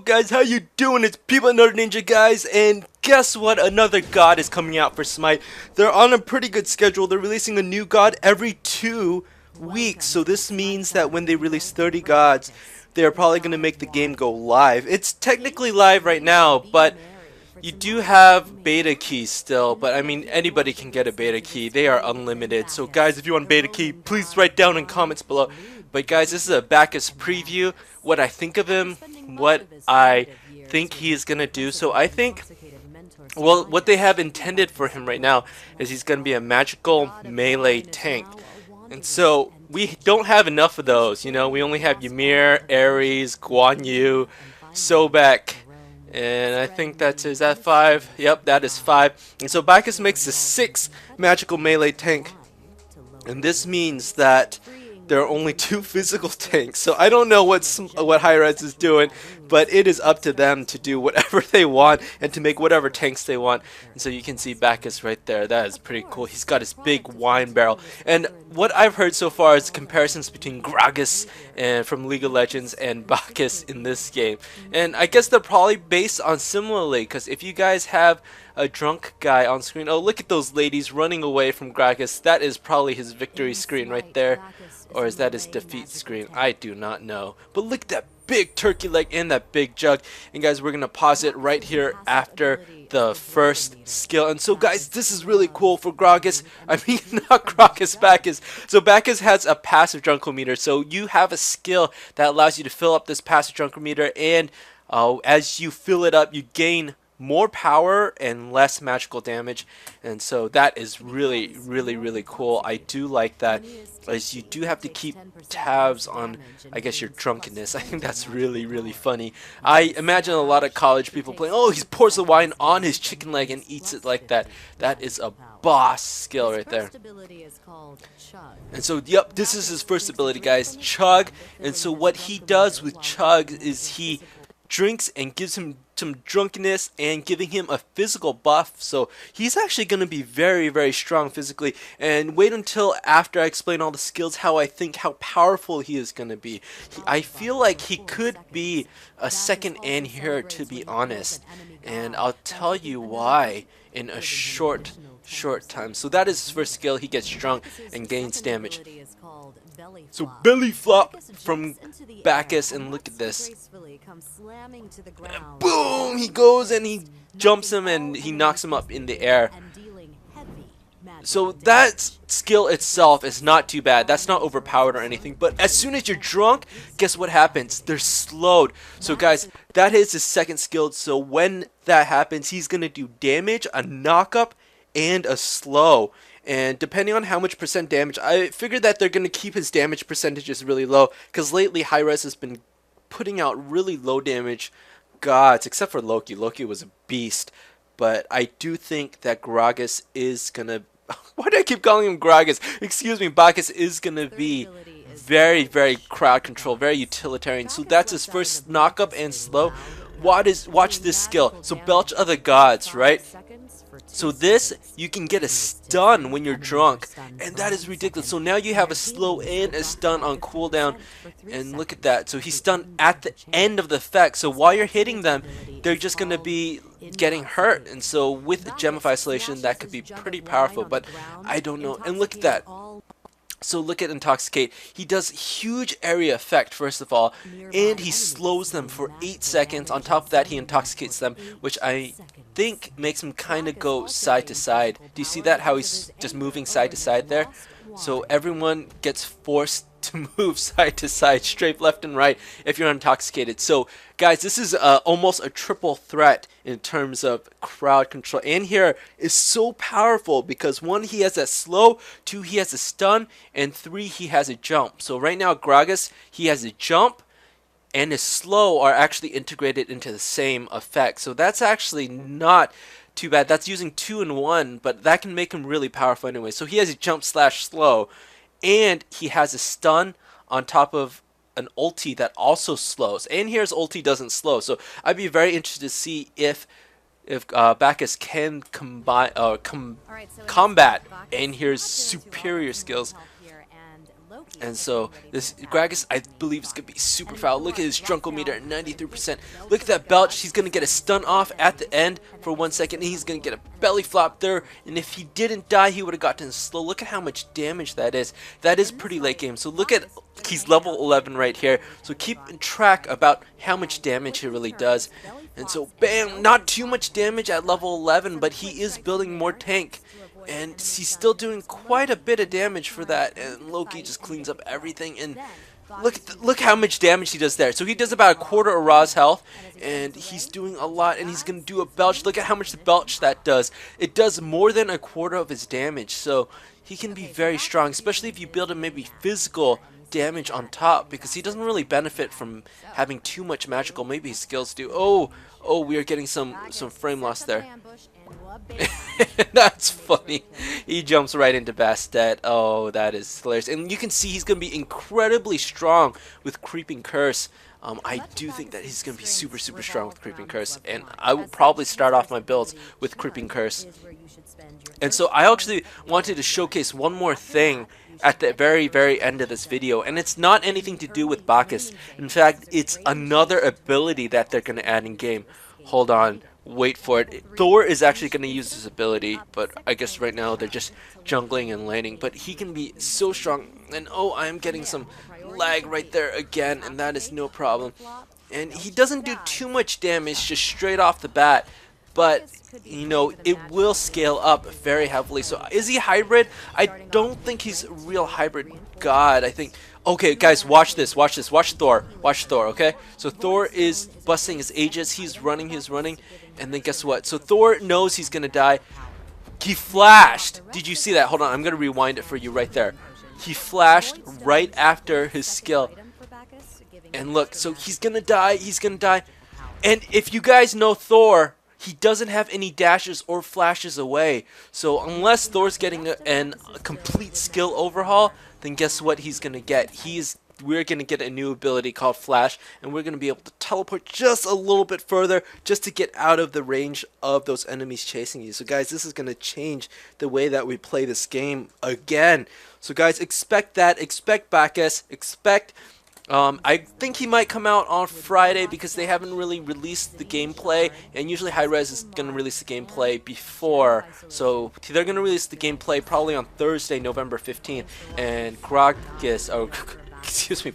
guys, how you doing? It's Peabutnutterninja, guys, and guess what? Another god is coming out for Smite. They're on a pretty good schedule. They're releasing a new god every 2 weeks, so this means that when they release 30 gods, they're probably going to make the game go live. It's technically live right now, but you do have beta keys still, but I mean anybody can get a beta key. They are unlimited. So guys, if you want a beta key, please write down in comments below. But guys, this is a Bacchus preview, what I think of him, what I think he is going to do. So I think, well, what they have intended for him right now is he's going to be a magical melee tank. And so we don't have enough of those, you know. We only have Ymir, Ares, Guan Yu, Sobek, and I think is that 5? Yep, that is 5. And so Bacchus makes the 6th magical melee tank. And this means that there are only 2 physical tanks. So I don't know what Hi-Rez is doing, but it is up to them to do whatever they want and to make whatever tanks they want. And so you can see Bacchus right there. That is pretty cool. He's got his big wine barrel. And what I've heard so far is comparisons between Gragas and from League of Legends and Bacchus in this game. And I guess they're probably based on similarly, because if you guys have a drunk guy on screen, oh, look at those ladies running away from Gragas. That is probably his victory screen right there. Or is that his defeat screen? I do not know. But look at that big turkey leg and that big jug. And guys, we're going to pause it right here after the first skill. And so guys, this is really cool for Gragas. I mean, not Gragas, Bacchus. So Bacchus has a passive drunkometer. So you have a skill that allows you to fill up this passive drunkometer. And as you fill it up, you gain more power and less magical damage, and so that is really cool. I do like that, as you do have to keep tabs on, I guess, your drunkenness. I think that's really funny. I imagine a lot of college people playing, oh, he pours the wine on his chicken leg and eats it like that. That is a boss skill right there. And so, yep, this is his first ability, guys, Chug. And so what he does with Chug is he drinks and gives him some drunkenness and giving him a physical buff. So he's actually going to be very strong physically. And wait until after I explain all the skills how powerful he is going to be. I feel like he could be a second ymir, to be honest, and I'll tell you why in a short time. So that is his first skill. He gets drunk and gains damage. So belly flop from Bacchus, and look at this. And boom! He goes and he jumps him and he knocks him up in the air. So that skill itself is not too bad. That's not overpowered or anything. But as soon as you're drunk, guess what happens? They're slowed. So guys, that is his second skill. So when that happens, he's going to do damage, a knock-up, and a slow. And depending on how much percent damage, I figured that they're going to keep his damage percentages really low, because lately Hi-Rez has been putting out really low damage gods, except for Loki. Loki was a beast. But I do think that Gragas is going to... Why do I keep calling him Gragas? Excuse me, Bacchus is going to be very crowd control, very utilitarian. So that's his first knock-up and slow. Watch this skill. So Belch of the Gods, right? So this, you can get a stun when you're drunk, and that is ridiculous. So now you have a slow and a stun on cooldown, and look at that. So he's stunned at the end of the effect, so while you're hitting them, they're just going to be getting hurt. And so with the gem of isolation, that could be pretty powerful, but I don't know. And look at that. So look at Intoxicate. He does huge area effect, first of all, and he slows them for 8 seconds. On top of that, he intoxicates them, which I think makes him kind of go side to side. Do you see that? How he's just moving side to side there? So everyone gets forced to move side to side, straight left and right, if you're intoxicated. So guys, this is almost a triple threat in terms of crowd control. And here is so powerful because 1, he has that slow, 2, he has a stun, and 3, he has a jump. So right now Gragas, he has a jump and his slow are actually integrated into the same effect. So that's actually not too bad. That's using 2 in 1, but that can make him really powerful anyway. So he has a jump / slow, and he has a stun on top of an ulti that also slows. And here's ulti doesn't slow. So I'd be very interested to see if Bacchus can combat and here's superior skills. And so this Gragas, I believe, is going to be super foul. Look at his Drunkle meter at 93%. Look at that belch. He's going to get a stun off at the end for 1 second. He's going to get a belly flop there. And if he didn't die, he would have gotten slow. Look at how much damage that is. That is pretty late game. So look at, he's level 11 right here. So keep track about how much damage he really does. And so bam, not too much damage at level 11, but he is building more tank. And he's still doing quite a bit of damage for that, and Loki just cleans up everything. And look how much damage he does there. So he does about a quarter of Ra's health, and he's doing a lot. And he's gonna do a belch. Look at how much the belch that does. It does more than a quarter of his damage. So he can be very strong, especially if you build him maybe physical damage on top, because he doesn't really benefit from having too much magical. Maybe his skills do. Oh, we are getting some frame loss there. That's funny. He jumps right into Bastet. Oh, that is hilarious. And you can see he's going to be incredibly strong with Creeping Curse. I do think that he's going to be super strong with Creeping Curse. And I will probably start off my builds with Creeping Curse. And so I actually wanted to showcase one more thing at the very end of this video. And it's not anything to do with Bacchus. In fact, it's another ability that they're going to add in game. Hold on. Wait for it. Thor is actually going to use this ability, but I guess right now they're just jungling and laning. But he can be so strong. And oh, I'm getting some lag right there again, and that is no problem. And he doesn't do too much damage just straight off the bat, but you know, it will scale up very heavily. So is he hybrid? I don't think he's a real hybrid god. I think, okay guys, watch this, watch Thor, okay? So Thor is busting his Aegis, he's running, and then guess what? So Thor knows he's gonna die. He flashed. Did you see that? Hold on, I'm gonna rewind it for you right there. He flashed right after his skill. And look, so he's gonna die. And if you guys know Thor, he doesn't have any dashes or flashes away. So unless Thor's getting a complete skill overhaul, then guess what he's gonna get? We're gonna get a new ability called Flash, and we're gonna be able to teleport just a little bit further, just to get out of the range of those enemies chasing you. So guys, this is gonna change the way that we play this game again. So guys, expect that. Expect Bacchus. Expect. I think he might come out on Friday because they haven't really released the gameplay, and usually Hi-Rez is going to release the gameplay before, so they're going to release the gameplay probably on Thursday, November 15th, and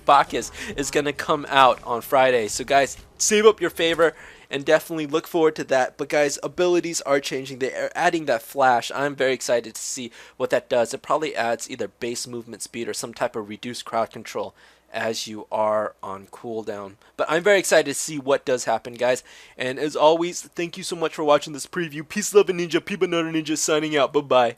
Bacchus is going to come out on Friday. So guys, save up your favor and definitely look forward to that. But guys, abilities are changing. They are adding that flash. I'm very excited to see what that does. It probably adds either base movement speed or some type of reduced crowd control as you are on cooldown. But I'm very excited to see what does happen, guys. And as always, thank you so much for watching this preview. Peace, love, and ninja. Peabutnutterninja signing out. Bye-bye.